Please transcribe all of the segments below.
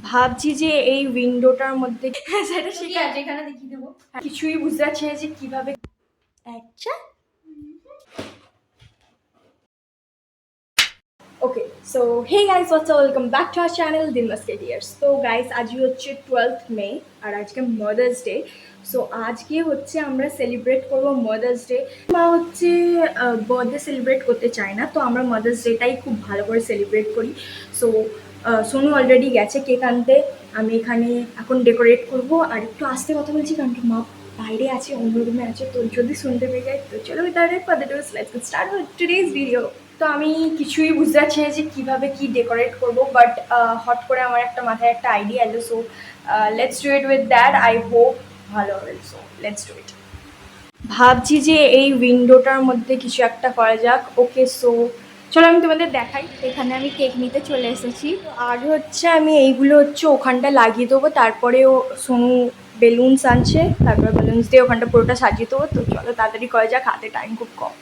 ভাবছি যে এই উইন্ডোটার মধ্যে সেটা শিখে আছে, এখানে দেখিয়ে দেবো। কিছুই বুঝতে পারছি না যে কিভাবে। আচ্ছা okay, so hey guys, what's up, welcome back to our channel দিনমাস কেটিয়ার্স। তো গাইস, আজকে হচ্ছে 12th মে আর আজকে মাদার্স ডে। সো আজকে হচ্ছে আমরা সেলিব্রেট করবো মাদার্স ডে। মা হচ্ছে বার্থডে সেলিব্রেট করতে চায় না, তো আমরা মাদার্স ডেটাই খুব ভালো করে সেলিব্রেট করি। সো সোনু অলরেডি গেছে কেক আনতে, আমি এখানে এখন ডেকোরেট করব। আর একটু আস্তে কথা বলছি কারণ কি মা বাইরে আছে, অন্য রুমে আছে, তো যদি শুনতে পেয়ে যায় তো চলো without further do let's get start with today's video. তো আমি কিছুই বুঝতে পারছি না যে কীভাবে কী ডেকোরেট করবো, বাট হট করে আমার একটা মাথায় একটা আইডিয়া এলো। So let's do it with that, I hope ভালো হবে। So let's do it. ভাবছি যে এই উইন্ডোটার মধ্যে কিছু একটা করা যাক। ওকে, সো চলো আমি তোমাদের দেখাই। এখানে আমি কেক নিতে চলে এসেছি। আর হচ্ছে আমি এইগুলো হচ্ছে ওখানটা লাগিয়ে দেবো, তারপরেও সোনু বেলুনস আনছে, তারপরে বেলুনস দিয়ে ওখানটা পুরোটা সাজিয়ে দেবো। তো চলো তাড়াতাড়ি করা যাক, হাতে টাইম খুব কম।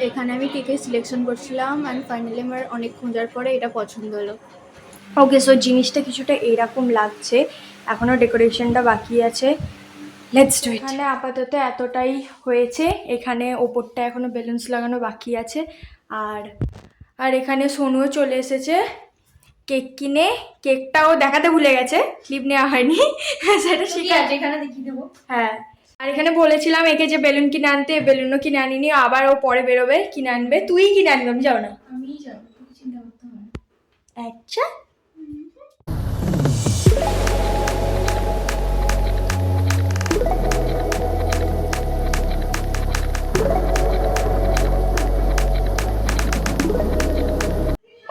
এখানে আমি কেকের সিলেকশন করছিলাম অ্যান্ড ফাইনালি আমার অনেক খোঁজার পরে এটা পছন্দ হলো। ওকে, সো জিনিসটা কিছুটা এইরকম লাগছে, এখনও ডেকোরেশনটা বাকি আছে। Let's do it. এখানে আপাতত এতটাই হয়েছে, এখানে ওপরটা এখনও বেলুনস লাগানো বাকি আছে। আর আর এখানে সোনুও চলে এসেছে কেক কিনে। কেকটাও দেখাতে ভুলে গেছে, ক্লিপ নেওয়া হয়নি, সেটা শিখে আছে, এখানে দেখিয়ে দেবো। হ্যাঁ, আর এখানে বলেছিলাম একে যে বেলুন কিনে আনতে, বেলুনও কিনে আনিনি, আবার ও পরে বেরোবে কিনে আনবে। তুই কিনে আনবি, আমি যাও না। আমিই যাবো, চিন্তা করতে হবে। আচ্ছা,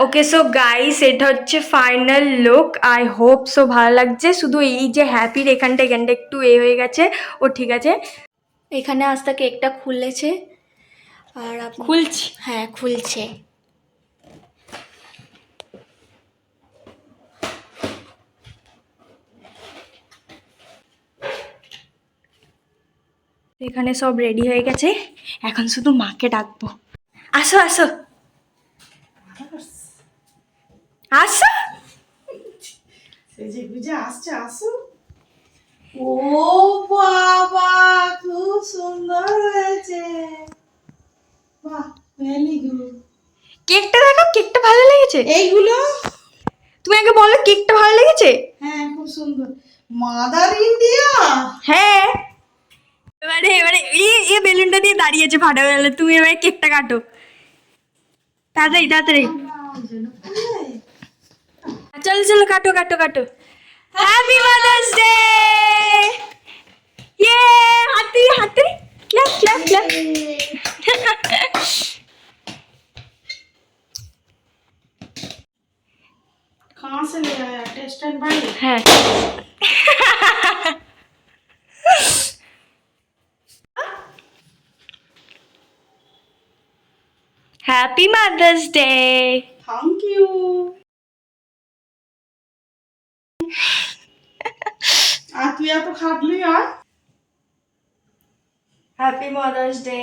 ওকে, সো গাইস এটা হচ্ছে final look. I hope so ভালো লাগছে। শুধু এই যে হ্যাপির এখানটা একটু হয়ে গেছে, ও ঠিক আছে। এখানে আস্তে কেকটা খুলেছে আর খুলছি। হ্যাঁ খুলছে। এখানে সব রেডি হয়ে গেছে, এখন শুধু মাকে ডাকবো। আসো আসো আসো। সেজে গুজে আসছে, আসো। ও বাবা, খুব সুন্দর হয়েছে। বাহ, ভেরি গুড। কেকটা দেখো, কেকটা ভালো লেগেছে? এইগুলো তুমি আগে বলো কেকটা ভালো লেগেছে? হ্যাঁ, খুব সুন্দর। Mother India. হ্যাঁ, এবারে এবারে এই বেলুনটা দিয়ে দাঁড়িয়েছে ফাটা গেল। তুমি এবারে কেকটা কাটো, তাড়াতাড়ি তাড়াতাড়ি। চলো চলো, কাটো কাটো কাটো। Happy mother's day! ইয়ে, হাতি হাতি, ক্ল্যাপ ক্ল্যাপ ক্ল্যাপ। कहाँ से ले आया? Test and bye. হ্যাঁ, happy mother's day. Thank you. আর তুই এত খাটলি আর? Happy mother's day.